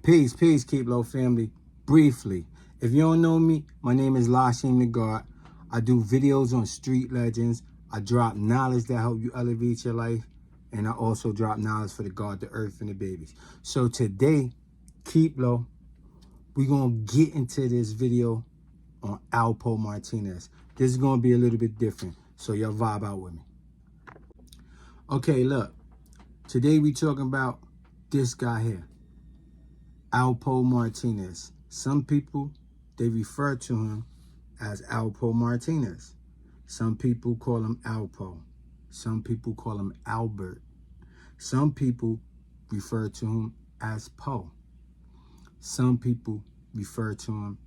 Peace, KEEPLO family. Briefly, if you don't know me, my name is LASHEIM the God. I do videos on street legends. I drop knowledge that help you elevate your life. And I also drop knowledge for the God, the earth, and the babies. So today, KEEPLO, we're going to get into this video on Alpo Martinez. This is going to be a little bit different. So y'all vibe out with me. Okay, look. Today we talking about this guy here. Alpo Martinez. Some people, they refer to him as Alpo Martinez. Some people call him Alpo. Some people call him Albert. Some people refer to him as Poe. Some people refer to him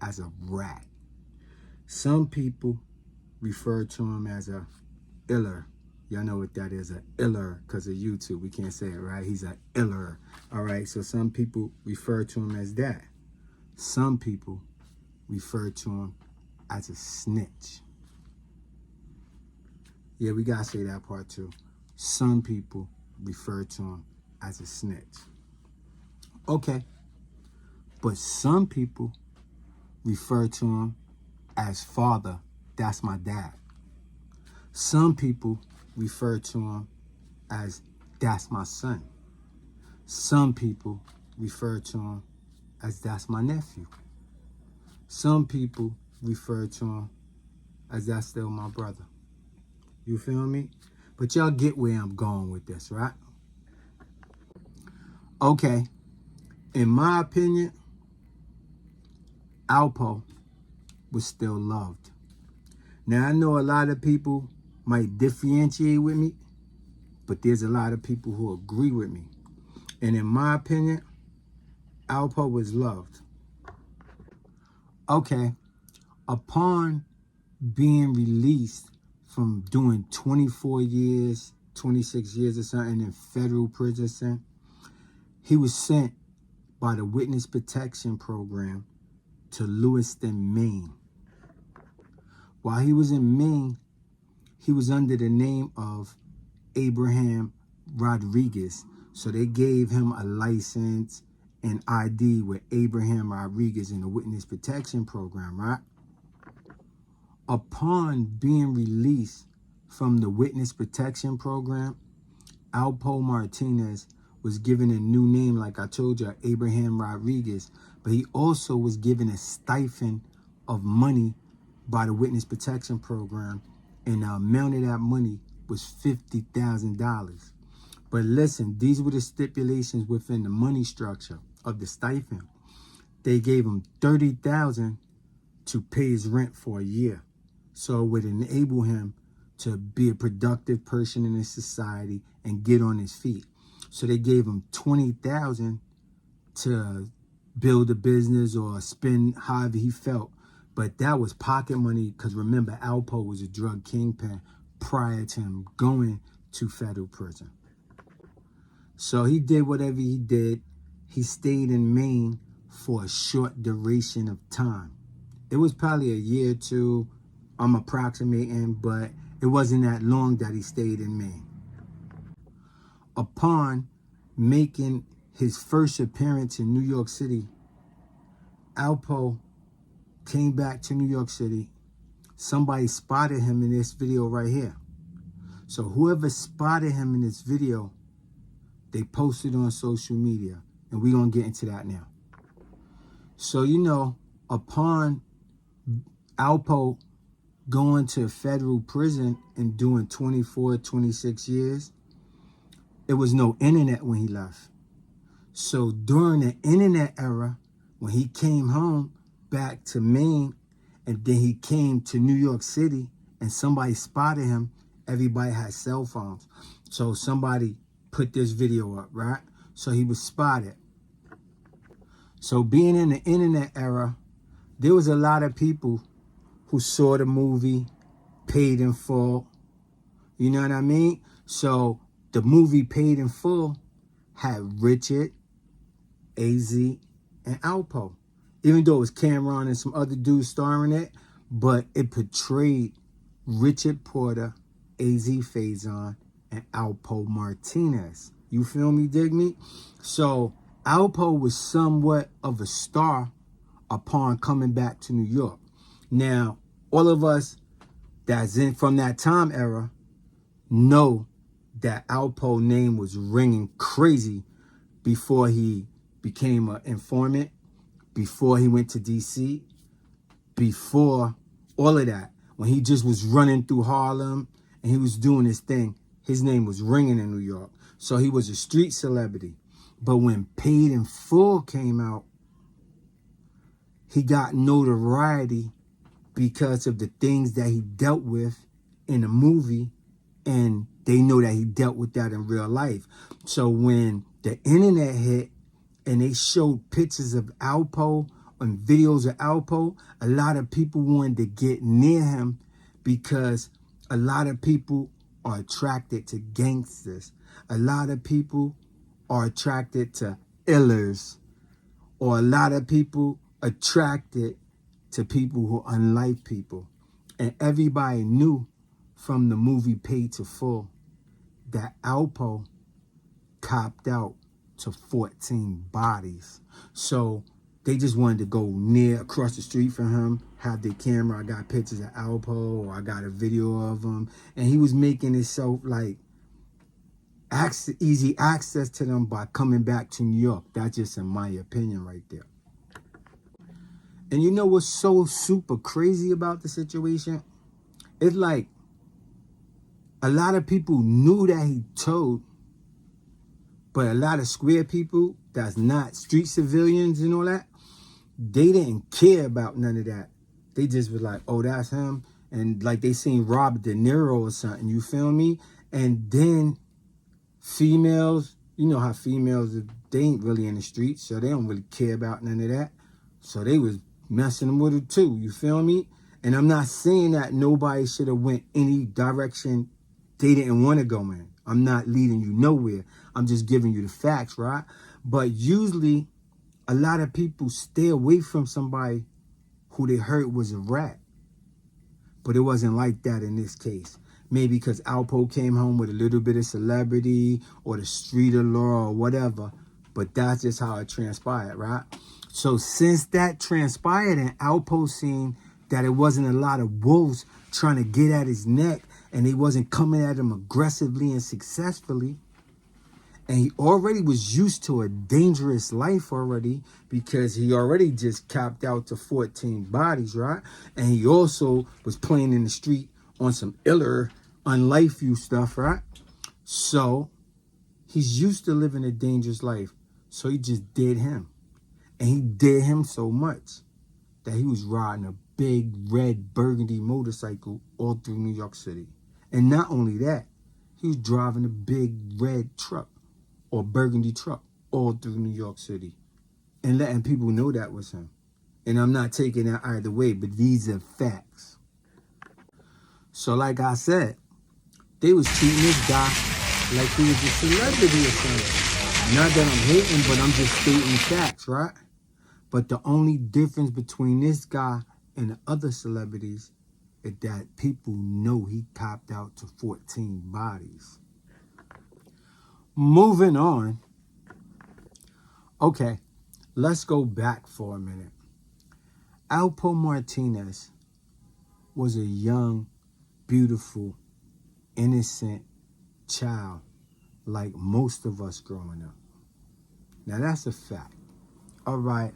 as a rat. Some people refer to him as a iller. Y'all know what that is, a iller, because of YouTube. We can't say it, right? He's a iller. All right, so some people refer to him as that. Some people refer to him as a snitch. Yeah, we got to say that part too. Some people refer to him as a snitch. Okay, but some people refer to him as father. That's my dad. Some people refer to him as that's my son. Some people refer to him as that's my nephew. Some people refer to him as that's still my brother. You feel me? But y'all get where I'm going with this, right? Okay. In my opinion, Alpo was still loved. Now, I know a lot of people might differentiate with me, but there's a lot of people who agree with me. And in my opinion, Alpo was loved. Okay, upon being released from doing 24 years, 26 years or something in federal prison, he was sent by the Witness Protection Program to Lewiston, Maine. While he was in Maine, he was under the name of Abraham Rodriguez. So they gave him a license and ID with Abraham Rodriguez in the Witness Protection Program, right? Upon being released from the Witness Protection Program, Alpo Martinez was given a new name, like I told you, Abraham Rodriguez, but he also was given a stipend of money by the Witness Protection Program, and the amount of that money was $50,000. But listen, these were the stipulations within the money structure of the stipend. They gave him $30,000 to pay his rent for a year, so it would enable him to be a productive person in his society and get on his feet. So they gave him $20,000 to build a business or spend however he felt. But that was pocket money, because remember, Alpo was a drug kingpin prior to him going to federal prison. So he did whatever he did. He stayed in Maine for a short duration of time. It was probably a year or two, I'm approximating, but it wasn't that long that he stayed in Maine. Upon making his first appearance in New York City, Alpo came back to New York City. Somebody spotted him in this video right here. So whoever spotted him in this video, they posted on social media. And we're going to get into that now. So, you know, upon Alpo going to federal prison and doing 24, 26 years, it was no internet when he left. So during the internet era, when he came home back to Maine, and then he came to New York City and somebody spotted him, everybody had cell phones. So somebody put this video up, right? So he was spotted. So being in the internet era, there was a lot of people who saw the movie, paid in full. You know what I mean? So the movie Paid in Full had Richard, AZ, and Alpo. Even though it was Cameron and some other dudes starring it, but it portrayed Richard Porter, AZ Faison, and Alpo Martinez. You feel me, dig me? So Alpo was somewhat of a star upon coming back to New York. Now, all of us that's in from that time era know that Alpo name was ringing crazy before he became an informant, before he went to DC, before all of that. When he just was running through Harlem and he was doing his thing, his name was ringing in New York. So he was a street celebrity. But when Paid in Full came out, he got notoriety because of the things that he dealt with in the movie, and they know that he dealt with that in real life. So when the internet hit and they showed pictures of Alpo and videos of Alpo, a lot of people wanted to get near him because a lot of people are attracted to gangsters. A lot of people are attracted to illers, or a lot of people attracted to people who unlike people. And everybody knew from the movie Paid in Full that Alpo copped out to 14 bodies. So they just wanted to go near across the street from him, have their camera. I got pictures of Alpo, or I got a video of him. And he was making himself like easy access to them by coming back to New York. That's just in my opinion right there. And you know what's so super crazy about the situation? It's like a lot of people knew that he told, but a lot of square people that's not street civilians and all that, they didn't care about none of that. They just was like, oh, that's him. And like they seen Robert De Niro or something, you feel me? And then females, you know how females, they ain't really in the streets, so they don't really care about none of that. So they was messing with it too, you feel me? And I'm not saying that nobody should have went any direction they didn't want to go in. I'm not leading you nowhere. I'm just giving you the facts, right? But usually, a lot of people stay away from somebody who they heard was a rat. But it wasn't like that in this case. Maybe because Alpo came home with a little bit of celebrity or the street allure or whatever. But that's just how it transpired, right? So since that transpired and Alpo seen that it wasn't a lot of wolves trying to get at his neck and they wasn't coming at him aggressively and successfully, and he already was used to a dangerous life already because he already just capped out to 14 bodies, right? And he also was playing in the street on some iller, unlife you stuff, right? So he's used to living a dangerous life. So he just did him. And he did him so much that he was riding a big red burgundy motorcycle all through New York City. And not only that, he was driving a big red truck or burgundy truck all through New York City and letting people know that was him. And I'm not taking that either way, but these are facts. So like I said, they was treating this guy like he was a celebrity or something. Not that I'm hating, but I'm just stating facts, right? But the only difference between this guy and the other celebrities is that people know he copped out to 14 bodies. Moving on. Okay, let's go back for a minute. Alpo Martinez was a young, beautiful, innocent child like most of us growing up. Now that's a fact. All right.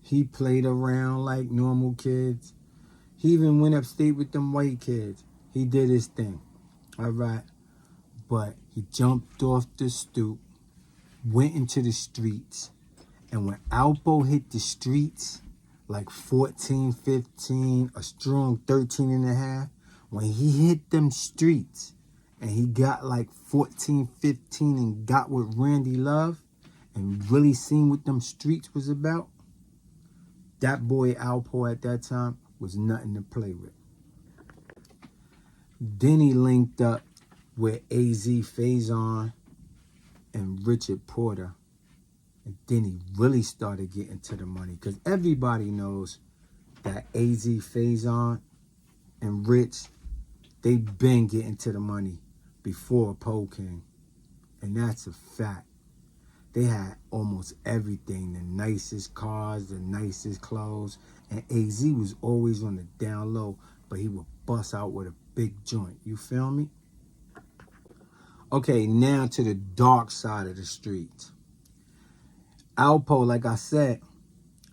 He played around like normal kids. He even went upstate with them white kids. He did his thing. All right. But he jumped off the stoop, went into the streets. And when Alpo hit the streets, like 14, 15, a strong 13 and a half, when he hit them streets and he got like 14, 15 and got with Randy Love and really seen what them streets was about, that boy Alpo at that time was nothing to play with. Then he linked up with AZ Faison and Richard Porter. And then he really started getting to the money. Because everybody knows that AZ Faison and Rich, they been getting to the money before Poe came. And that's a fact. They had almost everything, the nicest cars, the nicest clothes. And AZ was always on the down low, but he would bust out with a big joint. You feel me? Okay, now to the dark side of the streets. Alpo, like I said,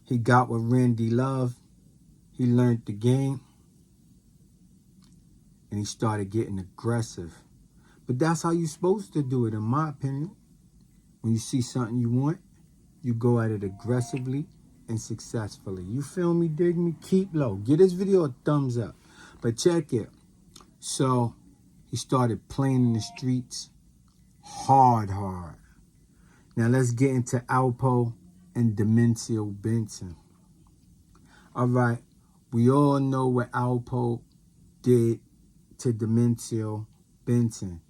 he got with Randy Love. He learned the game. And he started getting aggressive. But that's how you're supposed to do it, in my opinion. When you see something you want, you go at it aggressively and successfully. You feel me, dig me? KEEPLO. Give this video a thumbs up. But check it. So he started playing in the streets hard. Now let's get into Alpo and Demencio Benson. All right. We all know what Alpo did to Demencio Benson.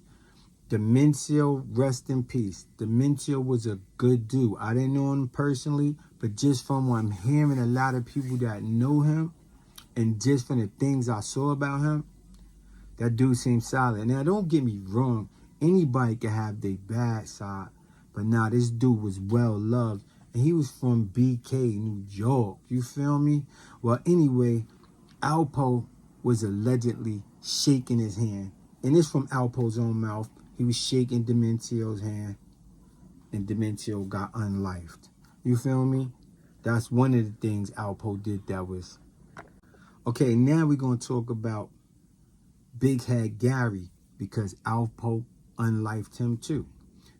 Demencio, rest in peace. Demencio was a good dude. I didn't know him personally, but just from what I'm hearing a lot of people that know him, and just from the things I saw about him, that dude seems solid. Now, don't get me wrong. Anybody can have their bad side, but now this dude was well loved, and he was from BK, New York. You feel me? Well, anyway, Alpo was allegedly shaking his hand, and it's from Alpo's own mouth. He was shaking Demencio's hand, and Demencio got unlifed. You feel me? That's one of the things Alpo did that was... Okay, now we're going to talk about Big Head Gary, because Alpo unlifed him too.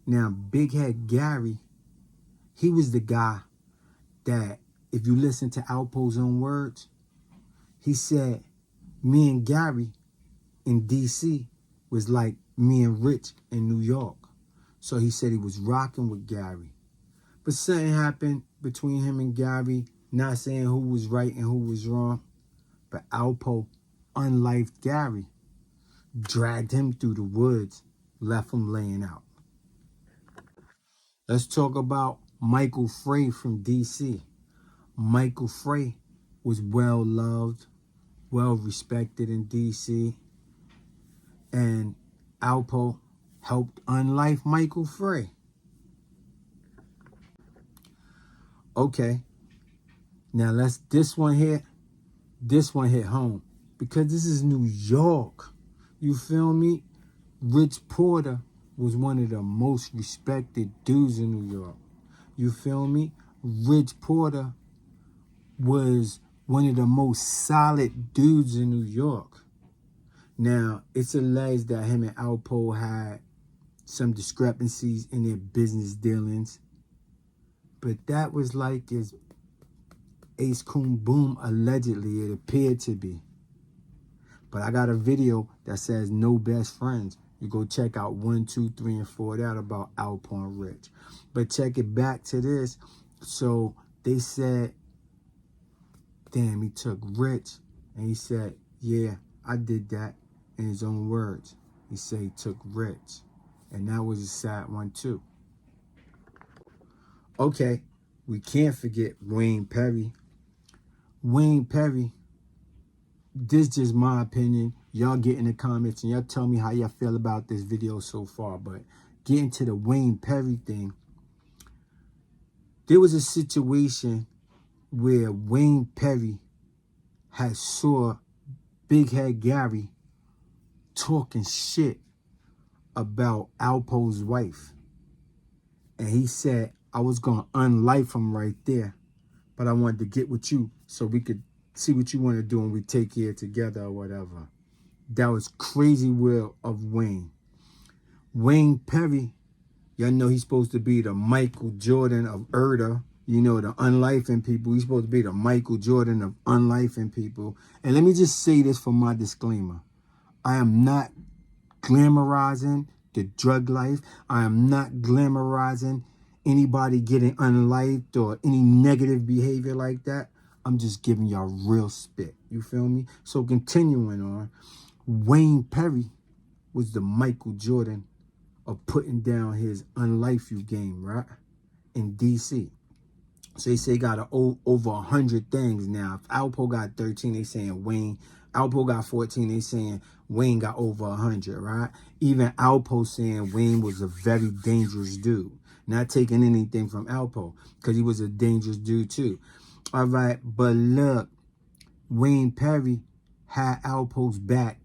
Now, Big Head Gary, he was the guy that, if you listen to Alpo's own words, he said, me and Gary in D.C. was like me and Rich in New York. So he said he was rocking with Gary. But something happened between him and Gary, not saying who was right and who was wrong. But Alpo unlifed Gary, dragged him through the woods, left him laying out. Let's talk about Michael Frey from D.C. Michael Frey was well loved, well respected in D.C. And Alpo helped unlife Michael Frey. Okay. Now this one hit home. Because this is New York. You feel me? Rich Porter was one of the most respected dudes in New York. You feel me? Rich Porter was one of the most solid dudes in New York. Now, it's alleged that him and Alpo had some discrepancies in their business dealings. But that was like his Ace Coon Boom, allegedly, it appeared to be. But I got a video that says no best friends. You go check out 1, 2, 3, and 4, that about Alpo and Rich. But check it back to this. So they said, damn, he took Rich, and he said, yeah, I did that. In his own words, he said he took Rich, and that was a sad one too. Okay, we can't forget Wayne Perry. Wayne Perry, this is just my opinion. Y'all get in the comments and y'all tell me how y'all feel about this video so far. But getting to the Wayne Perry thing, there was a situation where Wayne Perry had saw Big Head Gary talking shit about Alpo's wife. And he said, I was going to unlife him right there, but I wanted to get with you so we could see what you want to do and we take care together or whatever. That was crazy will of Wayne. Wayne Perry, y'all know he's supposed to be the Michael Jordan of Erda. You know, the unlifing people. He's supposed to be the Michael Jordan of unlifing people. And let me just say this for my disclaimer. I am not glamorizing the drug life. I am not glamorizing anybody getting unlifed or any negative behavior like that. I'm just giving y'all real spit. You feel me? So continuing on, Wayne Perry was the Michael Jordan of putting down his unlife you game, right? In D.C. So they say he got over 100 things now. If Alpo got 13, they saying Wayne. Alpo got 14, they saying Wayne got over 100, right? Even Alpo saying Wayne was a very dangerous dude. Not taking anything from Alpo, because he was a dangerous dude too. All right, but look, Wayne Perry had Alpo's back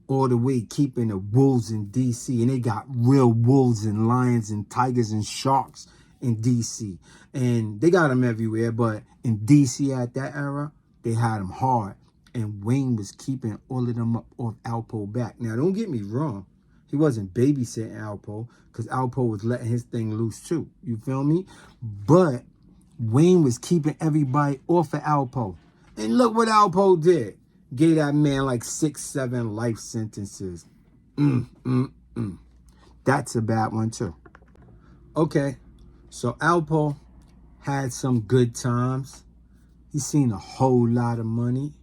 all the way, keeping the wolves in DC, and they got real wolves and lions and tigers and sharks in DC, and they got them everywhere, but in DC at that era, they had them hard, and Wayne was keeping all of them up off Alpo back. Now, don't get me wrong, he wasn't babysitting Alpo, because Alpo was letting his thing loose too, you feel me? But Wayne was keeping everybody off of Alpo, and look what Alpo did. Gave that man like 6, 7 life sentences. That's a bad one too. Okay, so Alpo had some good times. He seen a whole lot of money.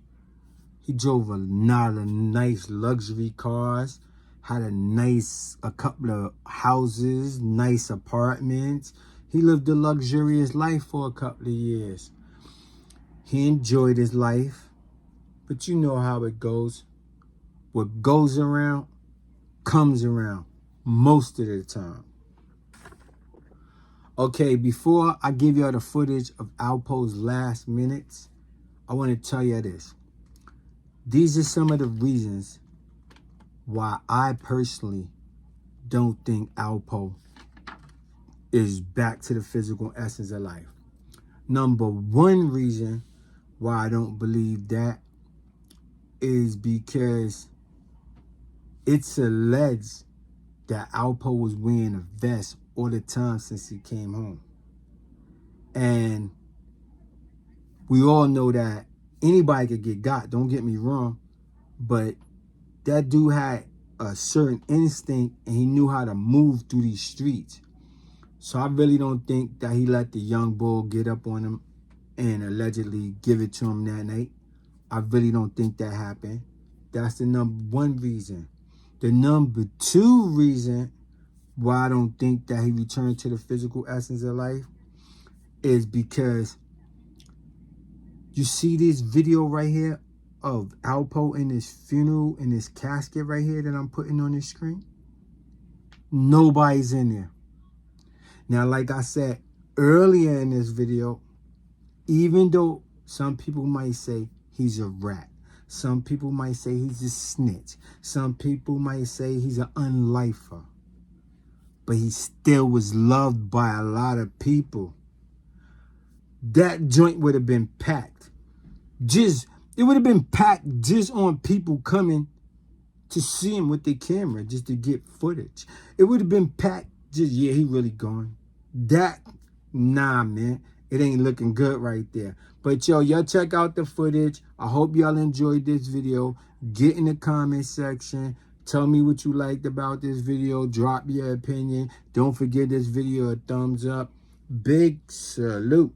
He drove a lot of nice luxury cars. Had a couple of houses, nice apartments. He lived a luxurious life for a couple of years. He enjoyed his life. But you know how it goes. What goes around, comes around most of the time. Okay, before I give y'all the footage of Alpo's last minutes, I want to tell you this. These are some of the reasons why I personally don't think Alpo is back to the physical essence of life. Number one reason why I don't believe that is because it's alleged that Alpo was wearing a vest all the time since he came home. And we all know that anybody could get got, don't get me wrong, but that dude had a certain instinct and he knew how to move through these streets. So I really don't think that he let the young bull get up on him and allegedly give it to him that night. I really don't think that happened. That's the number one reason. The number two reason why I don't think that he returned to the physical essence of life is because you see this video right here of Alpo in his funeral, in his casket right here that I'm putting on this screen? Nobody's in there. Now, like I said earlier in this video, even though some people might say he's a rat, some people might say he's a snitch, some people might say he's an unlifer, but he still was loved by a lot of people. That joint would have been packed. It would have been packed just on people coming to see him with their camera just to get footage. It would have been packed just, yeah, he really gone. Nah, man. It ain't looking good right there. But y'all check out the footage. I hope y'all enjoyed this video. Get in the comment section. Tell me what you liked about this video. Drop your opinion. Don't forget this video a thumbs up. Big salute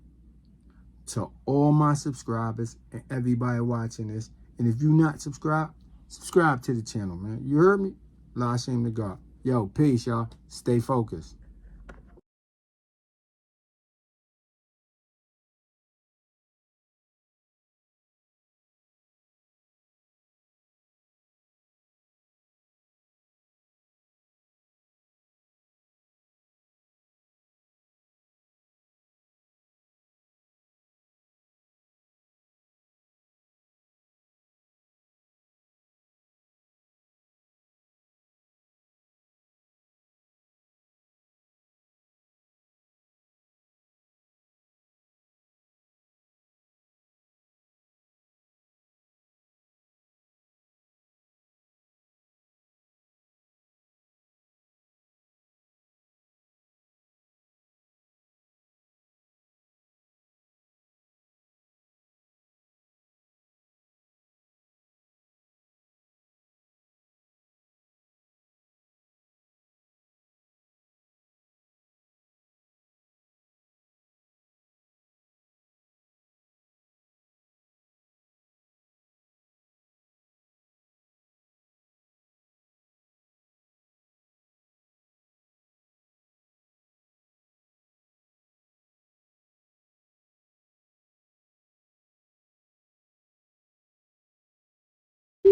to all my subscribers and everybody watching this. And if you're not subscribed, subscribe to the channel, man. You heard me? LASHEIM to God. Yo, peace, y'all. Stay focused.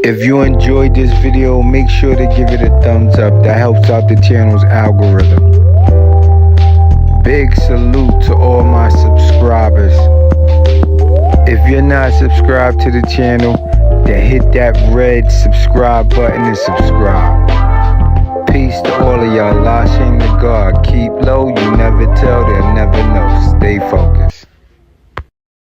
If you enjoyed this video, make sure to give it a thumbs up. That helps out the channel's algorithm. Big salute to all my subscribers. If you're not subscribed to the channel, then hit that red subscribe button and subscribe. Peace to all of y'all. LASHEIM to God. Keep low, you never tell, they'll never know. Stay focused.